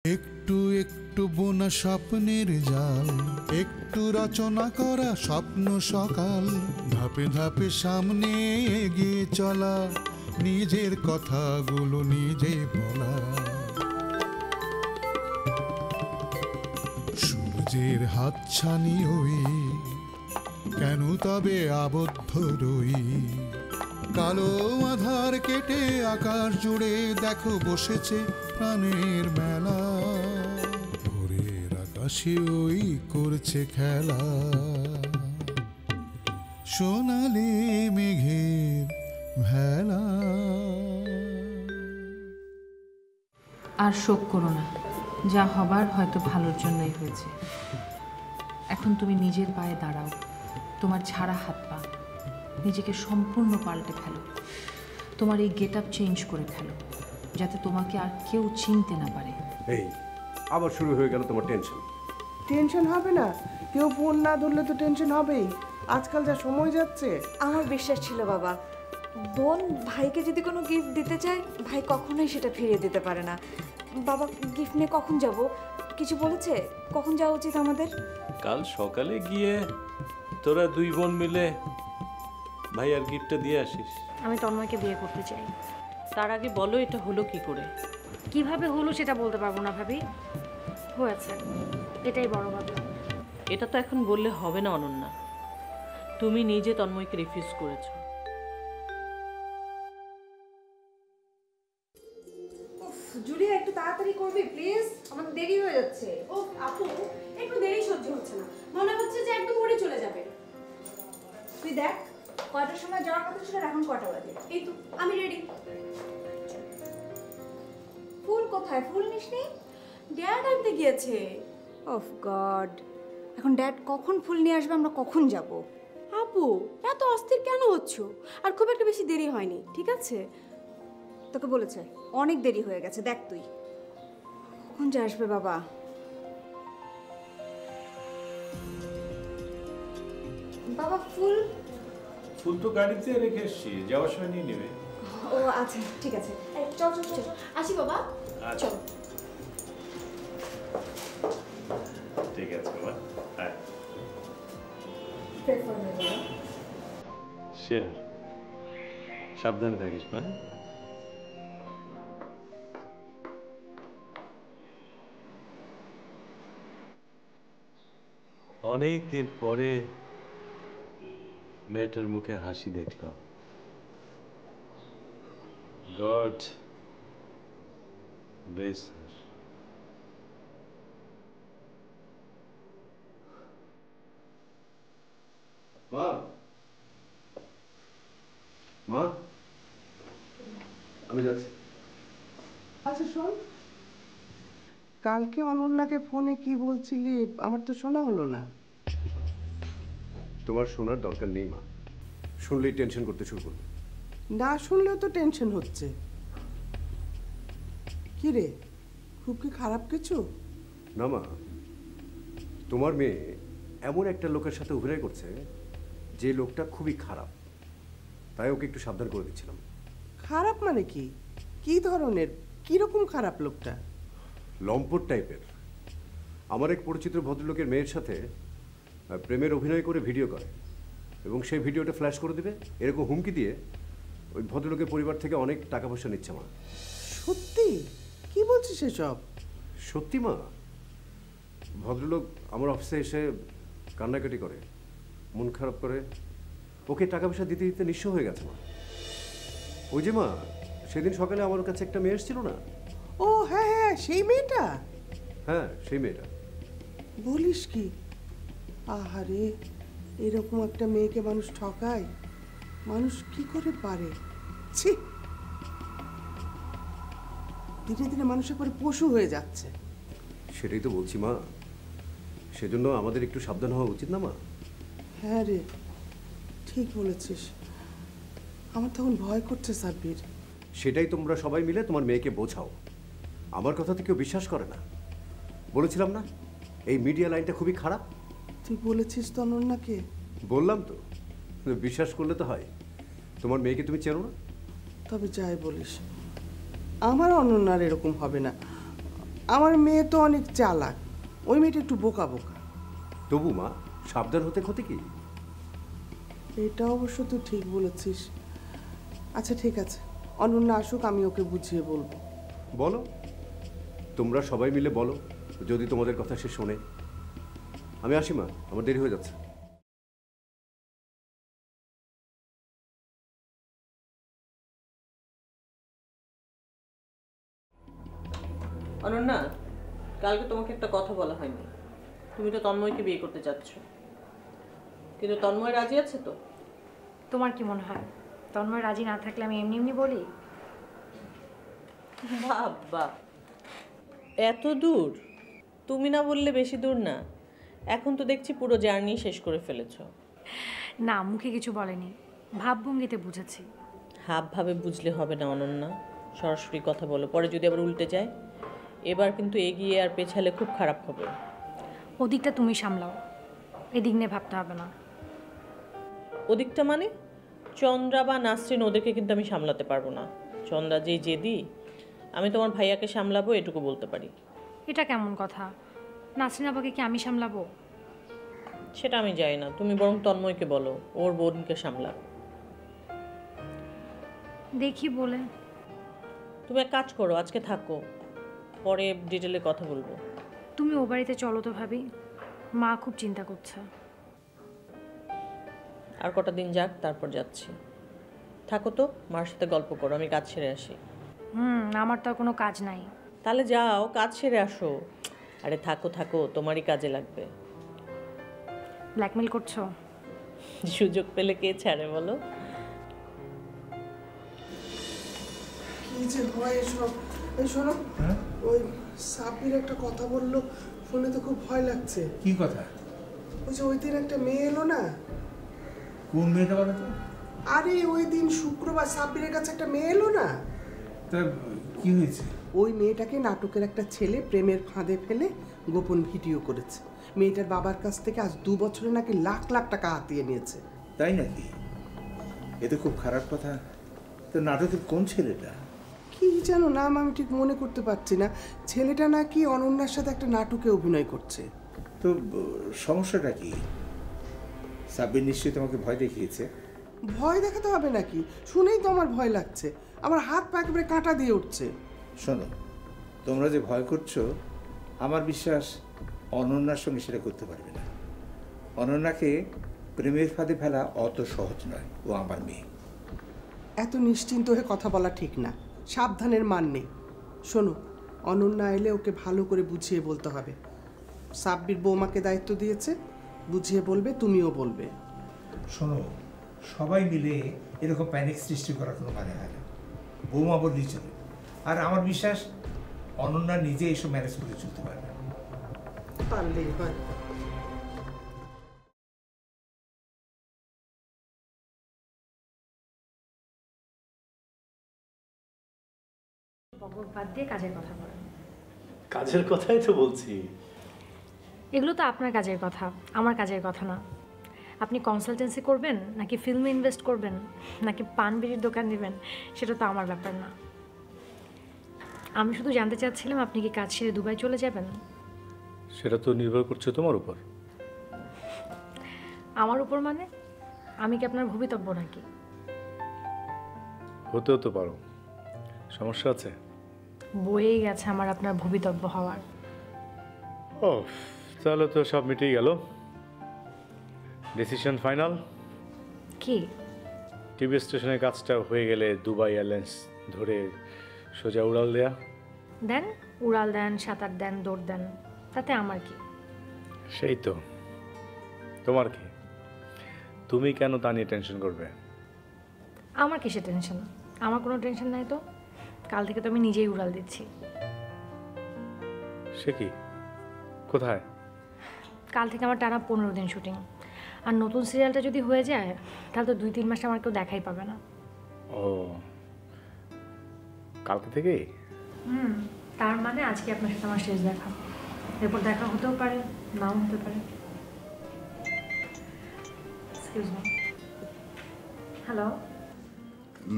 একটু একটু বোনা স্বপ্নের জাল, একটু রচনা করা স্বপ্ন সকাল, ধাপে ধাপে সামনে এগিয়ে চলা, নিজের কথাগুলো নিজে বলা। সূর্যের হাতছানি হই, কেন তবে আবদ্ধ রই? কালো আধার কেটে আকাশ জুড়ে দেখো বসেছে প্রাণের মেলা, ভোরের আকাশে ওই করছে খেলা, সোনালি মেঘের ভেলা। আর শোক করো না, যা হবার হয়তো ভালোর জন্যই হয়েছে। এখন তুমি নিজের পায়ে দাঁড়াও, তোমার ছাড়া হাত পা নিজেকে সম্পূর্ণ পাল্টে ফেলো, তোমার এই গেট আপ চেঞ্জ করে ফেলো, যাতে তোমাকে আর কেউ চিনতে না পারে। এই আবার শুরু হয়ে গেল তোমার টেনশন। টেনশন হবে না? কেউ ফোন না ধরলে তো টেনশন হবেই, আজকাল যা সময় যাচ্ছে। আমার বিশ্বাস ছিল বাবা, বোন ভাইকে যদি কোনো গিফট দিতে চায়, ভাই কখনোই সেটা ফিরিয়ে দিতে পারে না। বাবা, গিফট নিয়ে কখন যাব? কিছু বলেছে? কখন যাওয়া উচিত আমাদের? কাল সকালে গিয়ে তোরা দুই বোন মিলে ভাই আর গিফটটা দিয়ে আসিস। আমি তন্ময়কে বিয়ে করতে চাই। তার আগে বলো এটা হলো কি করে? কিভাবে হলো সেটা বলতে পারবো না ভাবি, হয়েছে, এটাই বড় কথা। এটা তো এখন বললে হবে না অনন্যা, তুমি নিজে তন্ময়কে রিফিউজ করেছো। জুলিয়া, একটু তাড়াতাড়ি করবি প্লিজ, আমাদের দেরি হয়ে যাচ্ছে। ও আপু, একটু দেরি সহ্য হচ্ছে না, মনে হচ্ছে যে একদম উড়ে চলে যাবে। তুই দেখ কয়টার সময় যাওয়ার কথা ছিল, এখন কটা বাজে? এই তো আমি রেডি। ফুল কোথায়? ফুল নিসনি? ড্যাড আনতে গিয়েছে। ওফ গড, এখন ড্যাড কখন ফুল নিয়ে আসবে, আমরা কখন যাব? আপু, এত অস্থির কেন হচ্ছ? আর খুব একটা বেশি দেরি হয়নি, ঠিক আছে? তোকে বলেছে অনেক দেরি হয়ে গেছে, দেখ তুই কখন যে আসবে বাবা। বাবা ফুল? ফুল তো গাড়িতে রেখে এসছি, যাওয়ার সময় নিয়ে নেবে। ও আচ্ছা ঠিক আছে, চল চল চল। আসি বাবা, চল। ঠিক আছে বাবা, হ্যাঁ শিওর, সাবধানে থাকিস মা। অনেক দিন পরে মেয়েটার মুখে হাসি দেখলাম। গড ব্লেস হার। মা, মা, আমি যাচ্ছি। আচ্ছা শোন, কালকে অনন্যাকে ফোনে কি বলছিলি, আমার তো শোনা হলো না। তোমার শোনার দরকার নেই মা, শুনলেই টেনশন করতে শুরু করবে। না শুনলেও তো টেনশন হচ্ছে। কি রে, খুব কি খারাপ কিছু? না মা, তোমার মেয়ে এমন একটা লোকের সাথে অভিনয় করছে যে লোকটা খুবই খারাপ, তাই ওকে একটু সাবধান করে দিচ্ছিলাম। খারাপ মানে কি? কি ধরনের, কিরকম খারাপ লোকটা? লম্পট টাইপের। আমার এক পরিচিত ভদ্রলোকের মেয়ের সাথে প্রেমের অভিনয় করে ভিডিও করে এবং সেই ভিডিওটা ফ্ল্যাশ করে দেবে এরকম হুমকি দিয়ে ওই ভদ্রলোকের পরিবার থেকে অনেক টাকা পয়সা নিচ্ছে মা। সত্যি? কি বলছিস এসব? সত্যি মা, ভদ্রলোক আমার অফিসে এসে কান্নাকাটি করে, মন খারাপ করে, ওকে টাকা পয়সা দিতে দিতে নিঃস্ব হয়ে গেছে মা। ওই যে মা, সেদিন সকালে আমার কাছে একটা মেয়ে এসেছিল না? ও হ্যাঁ হ্যাঁ, সেই মেয়েটা? হ্যাঁ সেই মেয়েটা। বলিস কি? আহারে, এরকম একটা মেয়েকে মানুষ ঠকায়? মানুষ কি করে পারে? ছি, দিনে দিনে মানুষ একবারে পশু হয়ে যাচ্ছে। সেটাই তো বলছি মা, সেজন্য আমাদের একটু সাবধান হওয়া উচিত না মা? হ্যাঁ রে, ঠিক বলেছিস। আমার তখন ভয় করছে সাব্বির। সেটাই তোমরা সবাই মিলে তোমার মেয়েকে বোঝাও। আমার কথা তো কেউ বিশ্বাস করে না। বলেছিলাম না এই মিডিয়া লাইনটা খুবই খারাপ? তুই বলেছিস তো অনন্যাকে? বললাম তো, বিশ্বাস করলে তো হয়। তোমার মেয়েকে তুমি চেনো না? তবে যাই বলিস, আমার অনন্যার এরকম হবে না। আমার মেয়ে তো অনেক চালাক, ওই মেয়েটা একটু বোকা বোকা। তবু মা, সাবধান হতে ক্ষতি কি? এটা অবশ্য তুই ঠিক বলেছিস। আচ্ছা ঠিক আছে, অনন্যা আসুক, আমি ওকে বুঝিয়ে বলবো। বলো, তোমরা সবাই মিলে বলো, যদি তোমাদের কথা সে শোনে। আমি আসি মা, আমার দেরি হয়ে যাচ্ছে। অনন্যা, কালকে তোমাকে একটা কথা বলা হয়নি। তুমি তো তন্ময়কে বিয়ে করতে চাচ্ছ, কিন্তু তন্ময় রাজি আছে তো? তোমার কি মনে হয় তন্ময় রাজি না থাকলে আমি এমনি এমনি বলি? বাবা, এত দূর? তুমি না বললে বেশি দূর না। এখন তো দেখছি পুরো জার্নি শেষ করে ফেলেছো। না, মুখে কিছু বলেনি, ভাবভঙ্গিতে বুঝেছি। হাব ভাবে বুঝলে হবে না অনন্যা, সরাসরি কথা বলো, পরে যদি আবার উল্টে যায়। এবার কিন্তু এগিয়ে আর পেছালে খুব খারাপ হবে। ওদিকটা তুমি সামলাও, এদিক নিয়ে ভাবতে হবে না। ওদিকটা মানে? চন্দ্রা বা নাসরিন, ওদেরকে কিন্তু আমি সামলাতে পারবো না। চন্দ্রা যেই জেদি, আমি তোমার ভাইয়াকে সামলাবো এটুকু বলতে পারি। এটা কেমন কথা? নাসরিন আপাকে কি আমি সামলাবো? সেটা আমি জানি না, তুমি বরং তন্ময়কে বলো ওর বোনকে সামলা। দেখি বলে। তুমি এক কাজ করো, আজকে থাকো, পরে ডিটেলে কথা বলবো। তুমি ও বাড়িতে চলো তো ভাবি, মা খুব চিন্তা করছে। আর কটা দিন যাক, তারপর যাচ্ছি। থাকো তো, মার সাথে গল্প করো, আমি কাজ সেরে আসি। আমার তো আর কোনো কাজ নাই। তাহলে যাও, কাজ সেরে আসো। আরে থাকো থাকো, তোমারই কাজে লাগবে। ব্ল্যাকমেল করছো? সুযোগ পেলে কে ছাড়ে বলো? কি যে হয় এসব। এই শোনো, ওই সাব্বির একটা কথা বললো, শুনে তো খুব ভয় লাগছে। কি কথা? ওই যে ওই দিন একটা মেয়ে এলো না। কোন মেয়েটা বলো তো? আরে ওই দিন শুক্রবার সাব্বিরের কাছে একটা মেয়ে এলো না। তা কি হয়েছে? ওই মেয়েটাকে নাটকের একটা ছেলে প্রেমের ফাঁদে ফেলে গোপন ভিডিও করেছে। মেয়েটার বাবার কাছ থেকে আজ 2 বছরে নাকি লাখ লাখ টাকা হাতিয়ে নিয়েছে। তাই নাকি? এ তো খুব খারাপ কথা। তো নাটকের কোন ছেলেটা? কি যেন নাম আমি ঠিক মনে করতে পারছি না। ছেলেটা নাকি অনন্যার সাথে একটা নাটকে অভিনয় করছে। তো সমস্যাটা কি? সাব্বির নিশ্চয়ই তোমাকে ভয় দেখিয়েছে। ভয় দেখাতে হবে নাকি? শুনেই তো আমার ভয় লাগছে, আমার হাত পা একেবারে কাঁটা দিয়ে উঠছে। শোনো, তোমরা যে ভয় করছো, আমার বিশ্বাস অনন্যার সঙ্গে সেটা করতে পারবে না। অনন্যাকে প্রেমের ফাঁদে ফেলা অত সহজ নয়, ও আমার মেয়ে। এত নিশ্চিন্ত হয়ে কথা বলা ঠিক না, সাবধানের মান নেই। শোনো, অনন্যা এলে ওকে ভালো করে বুঝিয়ে বলতে হবে। সাব্বির বৌমাকে দায়িত্ব দিয়েছে, বুঝিয়ে বলবে, তুমিও বলবে। শোনো, সবাই মিলে এরকম প্যানিক সৃষ্টি করার কোনো মানে হয় না। বৌমা বললেই চলে। আর আমার বিশ্বাস অনন্যা নিজে এসব ম্যানেজ করে চলতে পারবে। পারলেই হয়। বকবক বাদ দিয়ে কাজের কথা বলেন। কাজের কথাই তো বলছি। এগুলো তো আপনার কাজের কথা, আমার কাজের কথা না। আপনি কনসালটেন্সি করবেন নাকি ফিল্মে ইনভেস্ট করবেন নাকি পান বিড়ির দোকান দিবেন, সেটা তো আমার ব্যাপার না। আমি শুধু জানতে চাচ্ছিলাম আপনি কি কাজ ছেড়ে দুবাই চলে যাবেন? সেটা তো নির্ভর করছে তোমার উপর। আমার উপর মানে? আমি কি আপনার ভবিতব্য নাকি? হতেও তো পারো, সমস্যা আছে? বয়েই গেছে আমার আপনার ভবিতব্য হওয়ার। ও, তাহলে তো সব মিটেই গেল। Decision final? কি? টিভি স্টেশনের কাজটা হয়ে গেলে দুবাই এয়ারলাইন্স ধরে সোজা উড়াল দেয়া। দেন, উড়াল দেন, সাঁতার দেন, দৌড় দেন, তাতে আমার কি? সেই তো, তোমার কি? তুমি কেন তা নিয়ে টেনশন করবে? আমার কিসের টেনশন? আমার কোনো টেনশন নাই তো। কাল থেকে তো আমি নিজেই উড়াল দিচ্ছি। সে কি? কোথায়? কাল থেকে আমার টানা 15 দিন শুটিং। আর নতুন সিরিয়ালটা যদি হয়ে যায় তাহলে তো 2-3 মাস আমার কেউ দেখাই পাবে না। ও, কালকে থেকেই? তার মানে আজকে আপনার সাথে আমার শেষ দেখা। এরপর দেখা হতেও পারে, নাও হতে পারে। Excuse me. হ্যালো।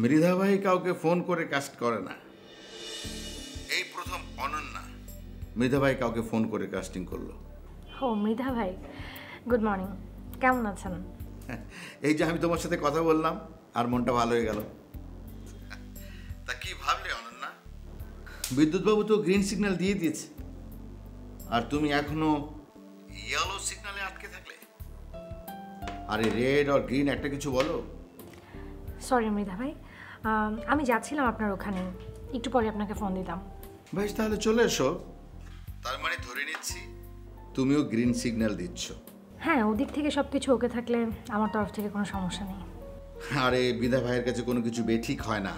মৃধা ভাই কাউকে ফোন করে কাস্ট করে না, এই প্রথম অনন্যা। মৃধা ভাই কাউকে ফোন করে কাস্টিং করলো। ও মৃধা ভাই, গুড মর্নিং, কেমন আছেন? এই যে আমি তোমার সাথে কথা বললাম আর মনটা ভালো হয়ে গেল। তা কি ভাবলে অনন্যা? বিদ্যুৎবাবু তো গ্রিন সিগন্যাল দিয়ে দিয়েছে, আর তুমি এখনো ইয়েলো সিগন্যালে আটকে থাকলে। আরে রেড আর গ্রিন একটা কিছু বলো। সরি মৃধা ভাই, আমি যাচ্ছিলাম আপনার ওখানে, একটু পরে আপনাকে ফোন দিতাম। বেশ, তাহলে চলে এসো। তার মানে ধরে নিচ্ছি তুমিও গ্রিন সিগন্যাল দিচ্ছ। হ্যাঁ, ওদিক থেকে সব কিছু ওকে থাকলে আমার তরফ থেকে কোনো সমস্যা নেই। আরে বিধা ভাইয়ের কাছে কোনো কিছু বেঠিক হয় না।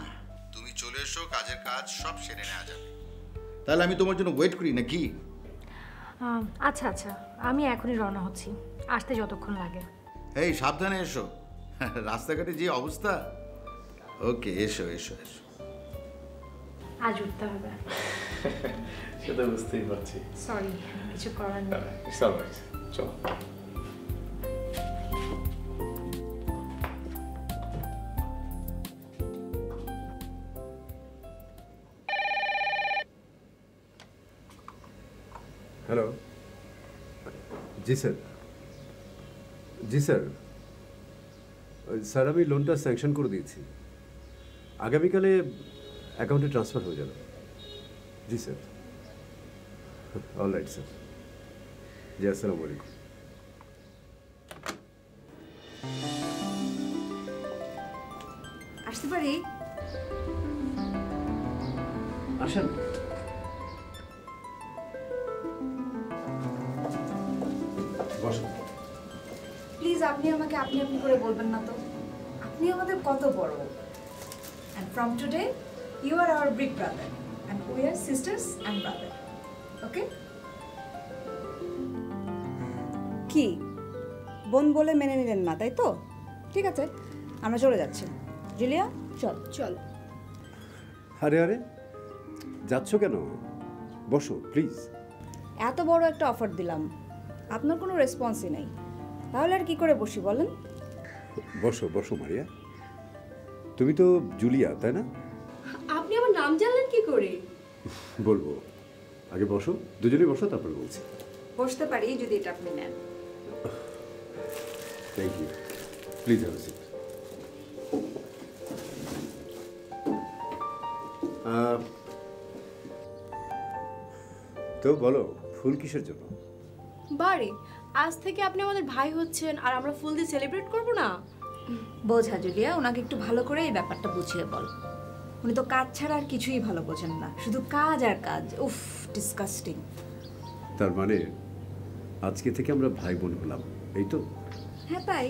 তুমি চলে এসো, কাজের কাজ সব সেরে নেওয়া যাবে। তাহলে আমি তোমার জন্য ওয়েট করি নাকি? আচ্ছা আচ্ছা, আমি এখনই রওনা হচ্ছি, আসতে যতক্ষণ লাগে। এই সাবধানে এসো, রাস্তাঘাটে যে অবস্থা। ওকে, এসো এসো এসো। আজ উঠতে হবে। সেটা বুঝতেই পারছি। সরি, কিছু করার নেই। চলো। হ্যালো, জি স্যার। জি স্যার, স্যার আমি লোনটা স্যাংশন করে দিয়েছি, আগামীকালে অ্যাকাউন্টে ট্রান্সফার হয়ে যাবে। জি স্যার। All right sir. জি, আসসালামু আলাইকুম। আসতে পারি? আসেন। বসুন। প্লিজ আপনি আমাকে আপনি আপনি করে বলবেন না তো। আপনি আমাদের কত বড়। And from today, you are our big brother. And we are sisters and brother. Okay? কি বোন বলে মেনে নিলেন না, তাই তো? ঠিক আছে, আমরা চলে যাচ্ছি। জুলিয়া, চল চল। আরে আরে, যাচ্ছ কেন? বসো প্লিজ। এত বড় একটা অফার দিলাম, আপনার কোনো রেসপন্সই নেই, তাহলে আর কি করে বসি বলেন? বসো বসো মারিয়া। তুমি তো জুলিয়া, তাই না? আপনি আমার নাম জানলেন কি করে? বলবো, আগে বসো, দুজনেই বসো, তারপরে বলছি। বসতে পারি যদি এটা আপনি নেন। Thank you. Please have a seat. তো বলো, ফুল কিসের জন্য? বারে, আজ থেকে আপনি আমাদের ভাই হচ্ছেন আর আমরা ফুল দিয়ে সেলিব্রেট করব না? বোঝা জুলিয়া, ওনাকে একটু ভালো করে এই ব্যাপারটা বুঝিয়ে বল। উনি তো কাজ ছাড়া আর কিছুই ভালো বোঝেন না, শুধু কাজ আর কাজ। উফ, ডিসকাস্টিং। তার মানে আজকে থেকে আমরা ভাই বোন হলাম, এই তো? হ্যাঁ তাই,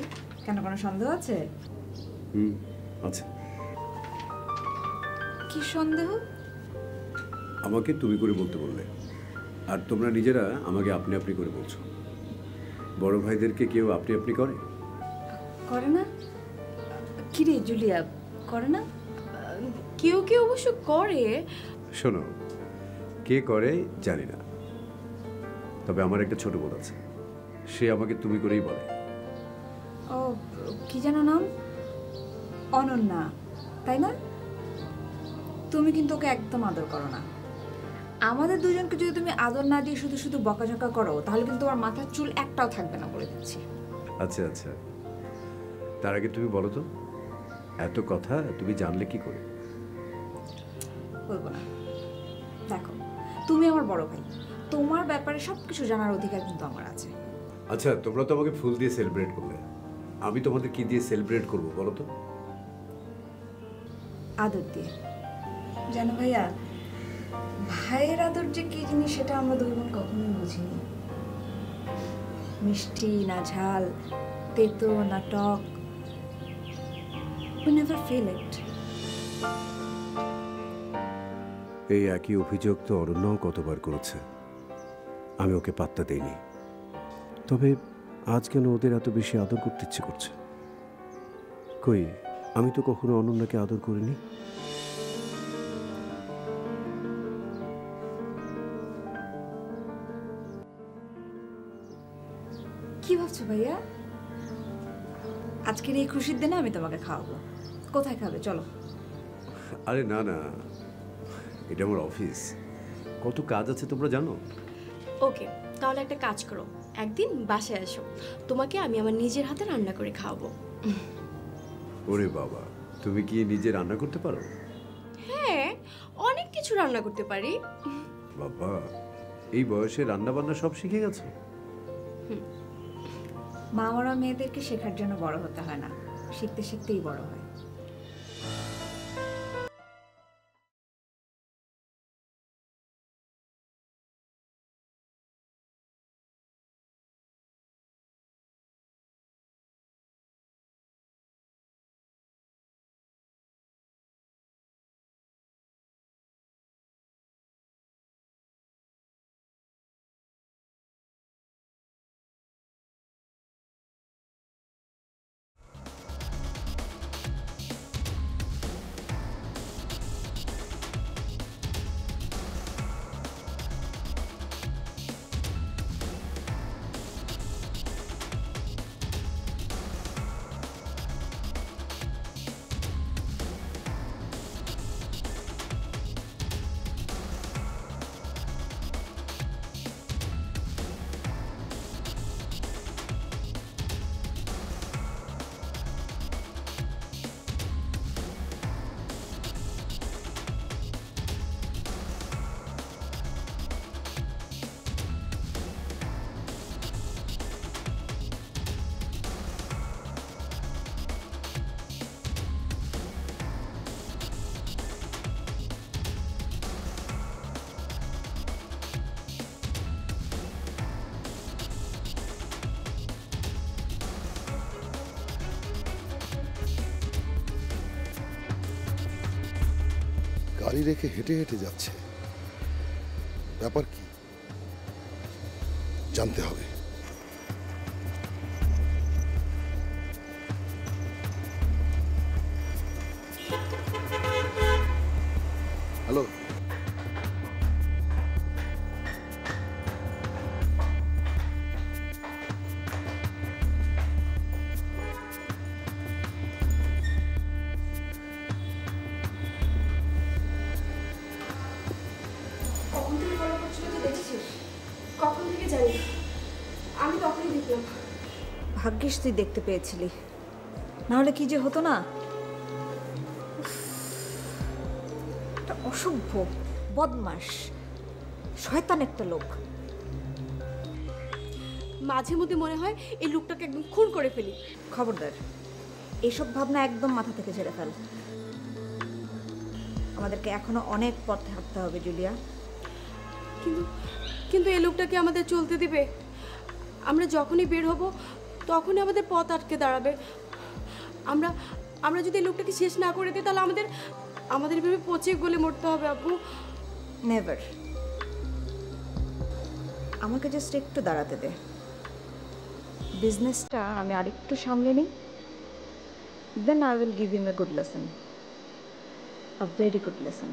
কেন কোনো সন্দেহ আছে? আচ্ছা। কি সন্দেহ? আমাকে তুমি করে বলতে বললে, আর তোমরা নিজেরা আমাকে আপনি আপনি করে বলছো। বড় ভাইদেরকে কেউ আপনি আপনি করে? করে না? কি রে জুলিয়া, করে না? কেউ কেউ অবশ্য করে। শোনো, কে করে জানি না, তবে আমার একটা ছোট বোন আছে, সে আমাকে তুমি করেই বলে। ও, কি যেন নাম? অনন্যা, তাই না? তুমি কিন্তু ওকে একদম আদর করো না। আমাদের দুজনকে যদি তুমি আদর না দিয়ে শুধু শুধু বকাঝকা করো, তাহলে কিন্তু তোমার মাথার চুল একটাও থাকবে না, বলে দিচ্ছি। আচ্ছা আচ্ছা, তার আগে তুমি বলো তো, এত কথা তুমি জানলে কি করে? বলবো না। দেখো, তুমি আমার বড় ভাই, তোমার ব্যাপারে সবকিছু জানার অধিকার কিন্তু আমার আছে। আচ্ছা, তোমরা তো আমাকে ফুল দিয়ে সেলিব্রেট করলে, আমি তোমাদের কি দিয়ে সেলিব্রেট করবো বলো তো? আদর দিয়ে। জানো ভাইয়া, ভাইয়ের আদর যে কি জিনিস সেটা আমরা দুই বোন কখনোই বুঝিনি। মিষ্টি না ঝাল, তেতো না টক, we never feel it. এই একই অভিযোগ তো অরণ্যও কতবার করেছে, আমি ওকে পাত্তা দেইনি। তবে আজ কেন ওদের এত বেশি আদর করতে ইচ্ছে করছে? কই, আমি তো কখনো অনন্যাকে আদর করিনি। কি ভাবছো ভাইয়া? আজকের এই খুশির দিনে আমি তোমাকে খাওয়াবো। কোথায় খাবে? চলো। আরে না না, এটা আমার অফিস, কত কাজ আছে তোমরা জানো? ওকে, তাহলে একটা কাজ করো, একদিন বাসায় আসো, তোমাকে আমি আমার নিজের হাতে রান্না করে খাওয়াবো। ওরে বাবা, তুমি কি নিজে রান্না করতে পারো? হ্যাঁ, অনেক কিছু রান্না করতে পারি। বাবা, এই বয়সে রান্না বান্না সব শিখে গেছো? মামারা মেয়েদেরকে শেখার জন্য বড় হতে হয় না, শিখতে শিখতেই বড় হয়। গাড়ি রেখে হেঁটে হেঁটে যাচ্ছে, ব্যাপার কি জানতে হবে। হ্যালো, কখন থেকে ফলো করছিল তুই দেখেছিস? কখন থেকে জানি না, আমি তখনই দেখলাম। ভাগ্যিস তুই দেখতে পেয়েছিলি, না হলে কি যে হতো না। একটা অসভ্য, বদমাস, শয়তান একটা লোক। মাঝে মধ্যে মনে হয় এই লোকটাকে একদম খুন করে ফেলি। খবরদার, এইসব ভাবনা একদম মাথা থেকে ঝেড়ে ফেল। আমাদেরকে এখনো অনেক পথ হাঁটতে হবে জুলিয়া। কিন্তু কিন্তু এই লোকটাকে আমাদের চলতে দিবে? আমরা যখনই বের হব তখনই আমাদের পথ আটকে দাঁড়াবে। আমরা আমরা যদি এই লোকটাকে শেষ না করে দিই তাহলে আমাদের ভেবে পচে গলে মরতে হবে। আপু, নেভার। আমাকে জাস্ট একটু দাঁড়াতে দে, বিজনেসটা আমি আরেকটু সামলে নিই, then I will give him a good lesson, a very good lesson.